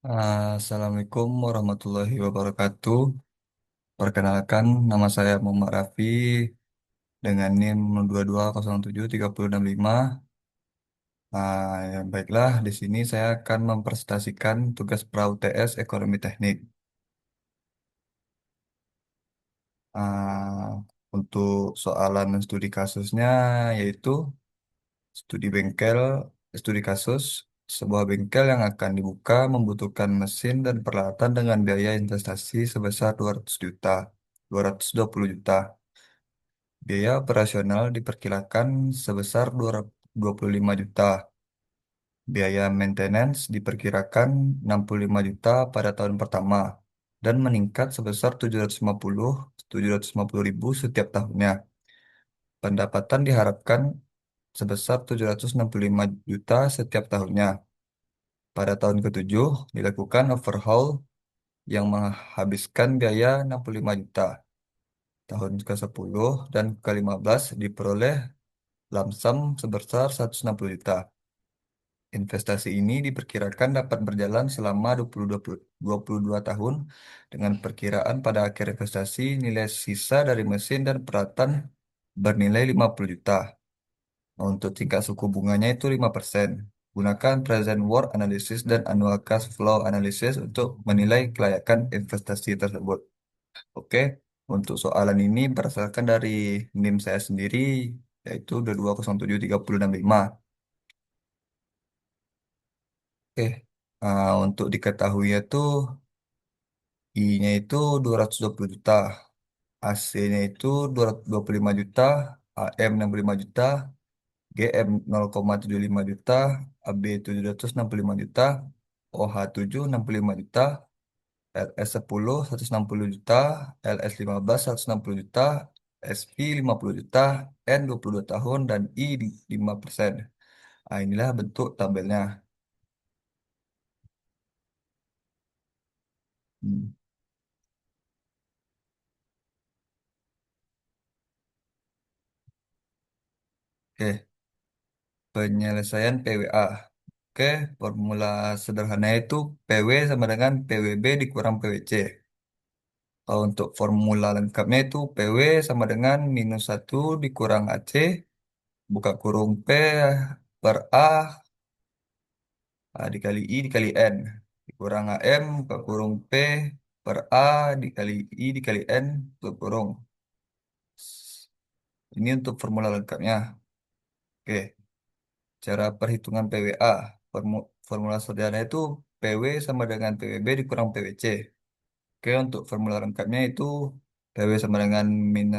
Assalamualaikum warahmatullahi wabarakatuh. Perkenalkan, nama saya Muhammad Rafi dengan NIM 22073065. Baiklah, di sini saya akan mempresentasikan tugas pra UTS Ekonomi Teknik. Ah, untuk soalan dan studi kasusnya yaitu studi bengkel, studi kasus. Sebuah bengkel yang akan dibuka membutuhkan mesin dan peralatan dengan biaya investasi sebesar 200 juta, 220 juta. Biaya operasional diperkirakan sebesar 25 juta. Biaya maintenance diperkirakan 65 juta pada tahun pertama dan meningkat sebesar 750 setiap tahunnya. Pendapatan diharapkan sebesar 765 juta setiap tahunnya. Pada tahun ketujuh dilakukan overhaul yang menghabiskan biaya 65 juta. Tahun ke-10 dan ke-15 diperoleh lamsam sebesar 160 juta. Investasi ini diperkirakan dapat berjalan selama 22 tahun dengan perkiraan pada akhir investasi nilai sisa dari mesin dan peralatan bernilai 50 juta. Untuk tingkat suku bunganya itu 5%. Gunakan present worth analysis dan annual cash flow analysis untuk menilai kelayakan investasi tersebut. Oke, untuk soalan ini berdasarkan dari NIM saya sendiri yaitu 22073065. Oke, untuk diketahui itu I-nya itu 220 juta, AC-nya itu 225 juta, AM 65 juta, GM 0,75 juta, AB 765 juta, OH 7 65 juta, LS 10 160 juta, LS 15 160 juta, SP 50 juta, N 22 tahun, dan I 5%. Nah, inilah bentuk tabelnya. Hmm. Oke. Penyelesaian PWA. Oke, formula sederhana itu PW sama dengan PWB dikurang PWC. Kalau untuk formula lengkapnya itu PW sama dengan minus 1 dikurang AC, buka kurung P per A, dikali I dikali N. Dikurang AM, buka kurung P per A dikali I dikali N, tutup kurung. Ini untuk formula lengkapnya. Oke. Cara perhitungan PWA. Formula sederhana itu PW sama dengan PWB dikurang PWC. Oke, untuk formula lengkapnya itu PW sama dengan min,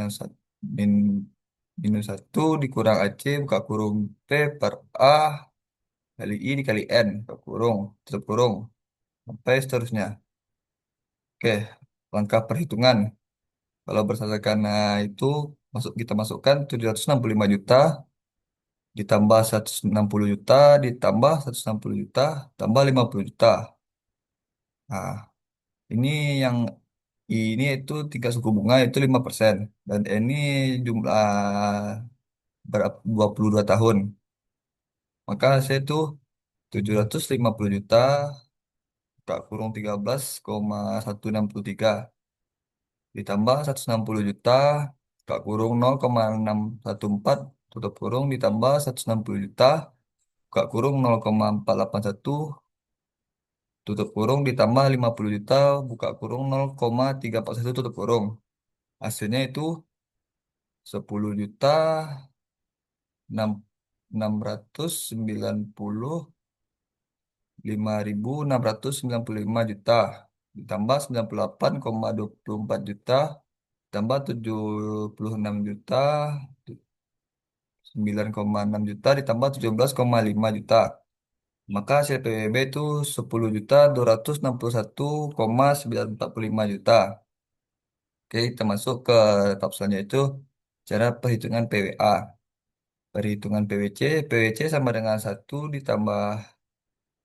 minus 1 dikurang AC buka kurung P per A kali I dikali N buka kurung, tutup kurung. Sampai seterusnya. Oke, langkah perhitungan. Kalau berdasarkan itu kita masukkan 765 juta ditambah 160 juta, ditambah 160 juta, tambah 50 juta. Nah, ini yang ini itu tingkat suku bunga itu 5%. Dan ini jumlah 22 tahun. Maka saya itu 750 juta, tak kurung 13,163. Ditambah 160 juta, tak kurung 0,614. Tutup kurung ditambah 160 juta, tak kurung 0,481 tutup kurung ditambah 50 juta buka kurung 0,341 tutup kurung. Hasilnya itu 10 juta 695.695 juta ditambah 98,24 juta tambah 76 juta 9,6 juta ditambah 17,5 juta. Maka hasil PBB itu 10.261,945 juta. Oke, kita masuk ke tahap selanjutnya itu cara perhitungan PWA. Perhitungan PWC, PWC sama dengan 1 ditambah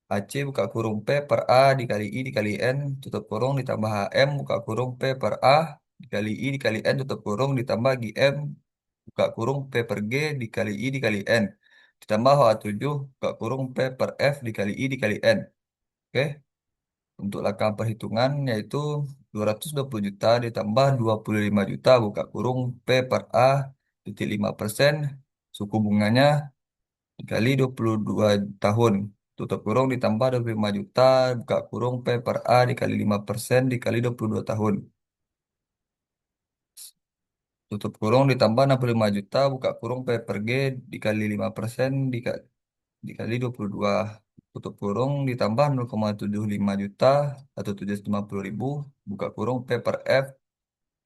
AC buka kurung P per A dikali I dikali N tutup kurung ditambah HM buka kurung P per A dikali I dikali N tutup kurung ditambah GM buka kurung P per G dikali I dikali N ditambah H7 buka kurung P per F dikali I dikali N. Oke, Untuk langkah perhitungan yaitu 220 juta ditambah 25 juta buka kurung P per A titik 5%, suku bunganya dikali 22 tahun, tutup kurung ditambah 25 juta buka kurung P per A dikali 5% dikali 22 tahun, tutup kurung ditambah 65 juta buka kurung P per G dikali 5% dikali 22, tutup kurung ditambah 0,75 juta atau 750 ribu buka kurung P per F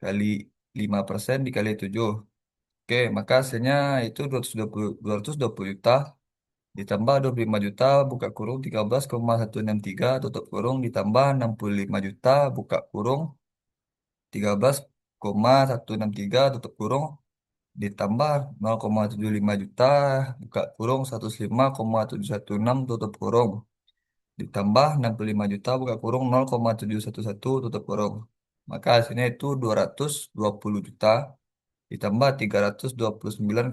kali 5% dikali 7. Oke, maka hasilnya itu 220 juta ditambah 25 juta buka kurung 13,163 tutup kurung ditambah 65 juta buka kurung 13,163 tutup kurung ditambah 0,75 juta buka kurung 105,716 tutup kurung ditambah 65 juta buka kurung 0,711 tutup kurung. Maka hasilnya itu 220 juta ditambah 329,7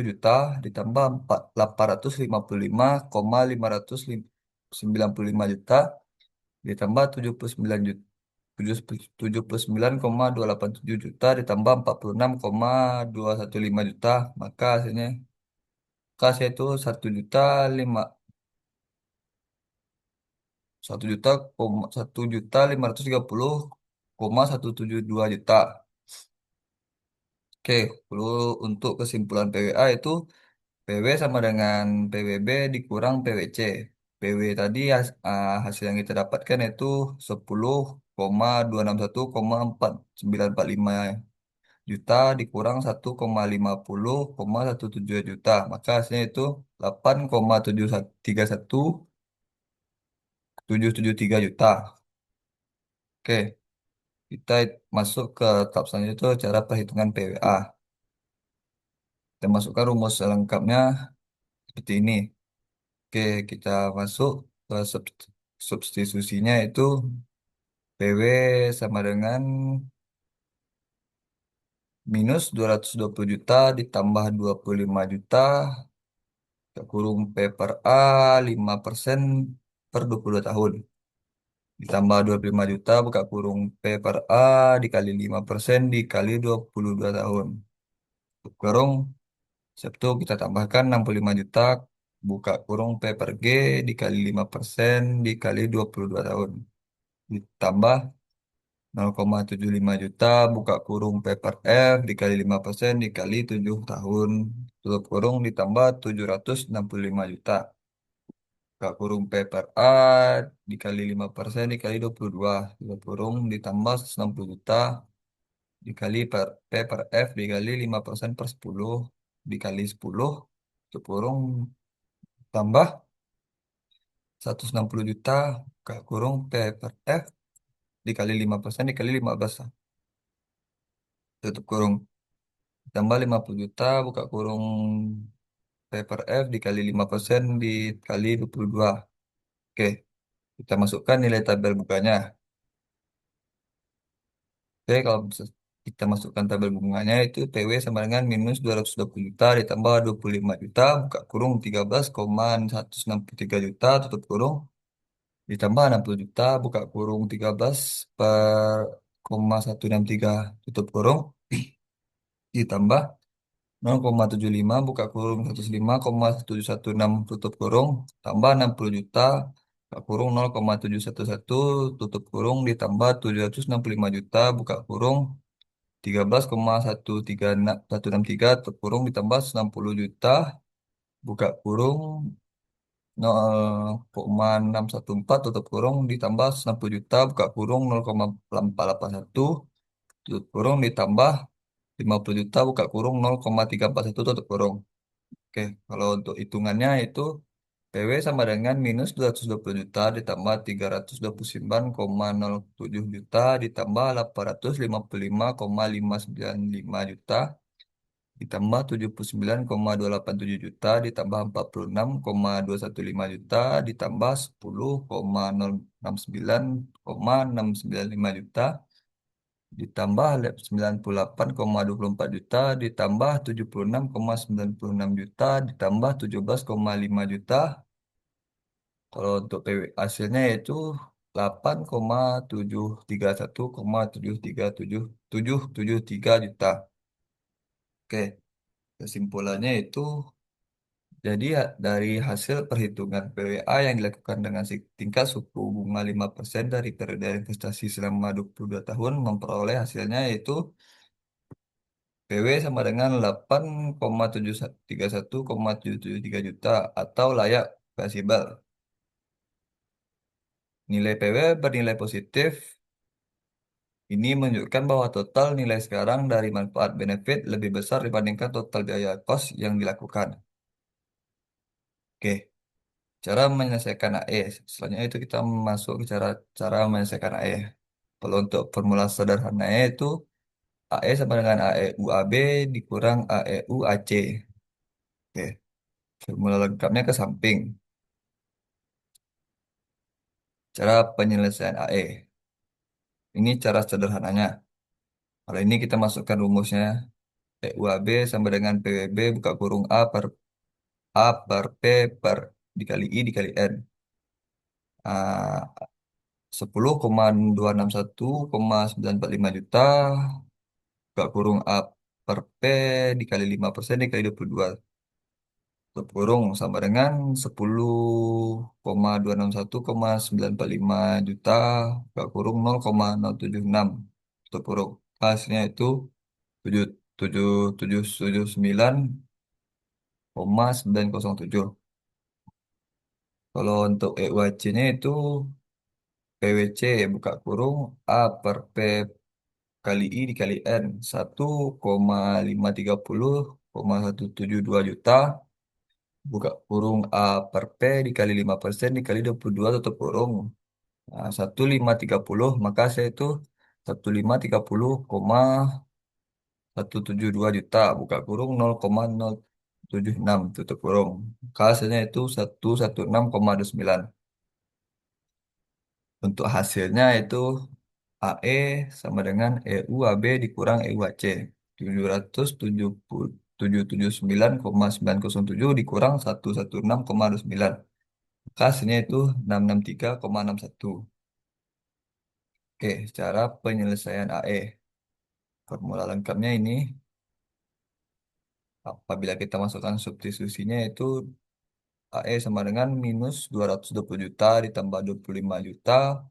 juta ditambah 855,595 juta ditambah 79,287 juta ditambah 46,215 juta. Maka hasilnya kasih itu 1 juta 530,172 juta. Oke, lalu untuk kesimpulan PWA itu PW sama dengan PWB dikurang PWC. PW tadi hasil yang kita dapatkan itu 10,261,4945 juta dikurang 1,50,117 juta. Maka hasilnya itu 8,731,773 juta. Oke, kita masuk ke tahap selanjutnya itu cara perhitungan PWA. Kita masukkan rumus lengkapnya seperti ini. Oke, kita masuk ke substitusinya itu PW sama dengan minus 220 juta ditambah 25 juta kita kurung P per A 5% per 22 tahun. Ditambah 25 juta buka kurung P per A dikali 5% dikali 22 tahun. Kurung Sabtu kita tambahkan 65 juta buka kurung P per G dikali 5% dikali 22 tahun. Ditambah 0,75 juta buka kurung P per F dikali 5% dikali 7 tahun. Tutup kurung ditambah 765 juta. Buka kurung P per A dikali 5% dikali 22. Tutup kurung ditambah 160 juta dikali P per F dikali 5% per 10 dikali 10. Tutup kurung tambah 160 juta buka kurung P per F dikali 5% dikali 15. Tutup kurung tambah 50 juta buka kurung P per F dikali 5% dikali 22. Oke, kita masukkan nilai tabel bunganya. Oke, kalau kita masukkan tabel bunganya itu PW sama dengan minus 220 juta ditambah 25 juta buka kurung 13,163 juta tutup kurung ditambah 60 juta buka kurung 13 per 163 tutup kurung ditambah 0,75 buka kurung 105,116 tutup kurung tambah 60 juta buka kurung 0,711 tutup kurung ditambah 765 juta buka kurung 13,163 tutup kurung ditambah 60 juta buka kurung 0,614 tutup kurung ditambah 60 juta buka kurung 0,481 tutup kurung ditambah 50 juta buka kurung 0,341 tutup kurung. Oke, kalau untuk hitungannya itu PW sama dengan minus 220 juta ditambah 329,07 juta ditambah 855,595 juta ditambah 79,287 juta ditambah 46,215 juta ditambah 10,069,695 juta ditambah 98,24 juta ditambah 76,96 juta ditambah 17,5 juta. Kalau untuk PW hasilnya yaitu 8,731,773,773 juta. Oke, kesimpulannya itu jadi ya, dari hasil perhitungan PWA yang dilakukan dengan tingkat suku bunga 5% dari periode investasi selama 22 tahun memperoleh hasilnya yaitu PW sama dengan 8,731,773 juta atau layak fleksibel. Nilai PW bernilai positif. Ini menunjukkan bahwa total nilai sekarang dari manfaat benefit lebih besar dibandingkan total biaya kos yang dilakukan. Oke, cara menyelesaikan AE. Selanjutnya itu kita masuk ke cara menyelesaikan AE. Kalau untuk formula sederhananya itu AE sama dengan AE UAB dikurang AE UAC. Oke, formula lengkapnya ke samping. Cara penyelesaian AE. Ini cara sederhananya. Kalau ini kita masukkan rumusnya. UAB sama dengan PWB buka kurung A per P per dikali I dikali N. 10,261,945 juta buka kurung A per P dikali 5% dikali 22. Tutup kurung sama dengan 10,261,945 juta buka kurung 0,076. Tutup kurung. Hasilnya itu 7779,907. Kalau untuk EUAC-nya itu PWC buka kurung A per P kali I dikali N 1,530,172 juta buka kurung A per P dikali 5% dikali 22 tutup kurung. Nah, 1,530 maka saya itu 1,530,172 juta buka kurung 0,076 tutup kurung. Maka hasilnya itu 116,29. Untuk hasilnya itu AE sama dengan EUAB dikurang EUAC. 777,907 dikurang 116,29. Maka hasilnya itu 663,61. Oke, cara penyelesaian AE. Formula lengkapnya ini apabila kita masukkan substitusinya itu AE sama dengan minus 220 juta ditambah 25 juta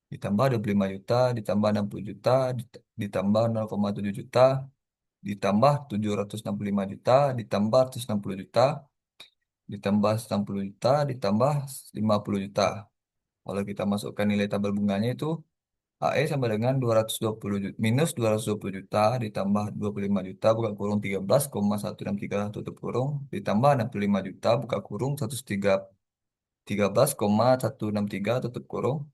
ditambah 25 juta ditambah 60 juta ditambah 0,7 juta ditambah 765 juta ditambah 160 juta ditambah 60 juta ditambah 50 juta. Kalau kita masukkan nilai tabel bunganya itu AE sama dengan 220 juta, minus 220 juta ditambah 25 juta buka kurung 13,163 tutup kurung ditambah 65 juta buka kurung 13,163 tutup kurung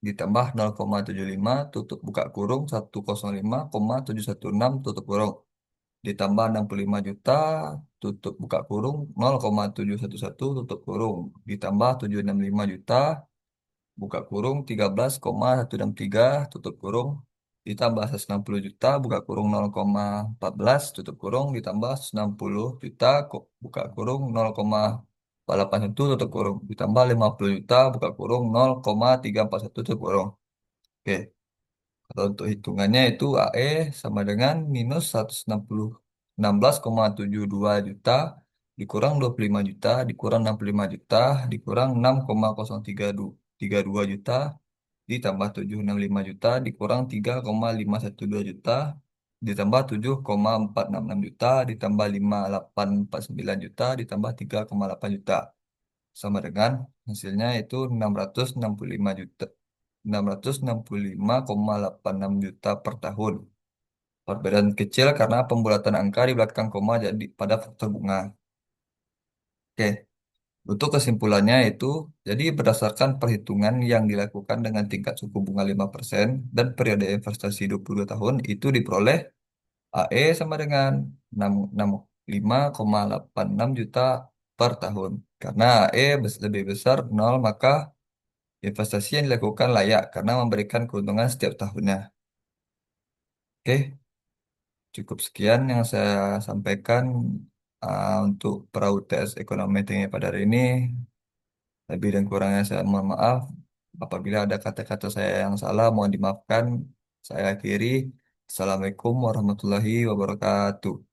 ditambah 0,75 tutup buka kurung 105,716 tutup kurung ditambah 65 juta tutup buka kurung 0,711 tutup kurung ditambah 765 juta buka kurung 13,163 tutup kurung ditambah 160 juta buka kurung 0,14 tutup kurung ditambah 160 juta buka kurung 0,881 tutup kurung ditambah 50 juta buka kurung 0,341 tutup kurung. Oke, kalau untuk hitungannya itu AE sama dengan minus 116,72 juta dikurang 25 juta dikurang 65 juta dikurang 6,032 juta ditambah 765 juta dikurang 3,512 juta ditambah 7,466 juta ditambah 5,849 juta ditambah 3,8 juta sama dengan hasilnya itu 665 juta 665,86 juta per tahun. Perbedaan kecil karena pembulatan angka di belakang koma jadi pada faktor bunga. Oke, untuk kesimpulannya itu, jadi berdasarkan perhitungan yang dilakukan dengan tingkat suku bunga 5% dan periode investasi 22 tahun, itu diperoleh AE sama dengan 665,86 juta per tahun. Karena AE lebih besar 0, maka investasi yang dilakukan layak karena memberikan keuntungan setiap tahunnya. Oke, cukup sekian yang saya sampaikan untuk perahu tes ekonomi tinggi pada hari ini. Lebih dan kurangnya saya mohon maaf. Apabila ada kata-kata saya yang salah, mohon dimaafkan. Saya akhiri. Assalamualaikum warahmatullahi wabarakatuh.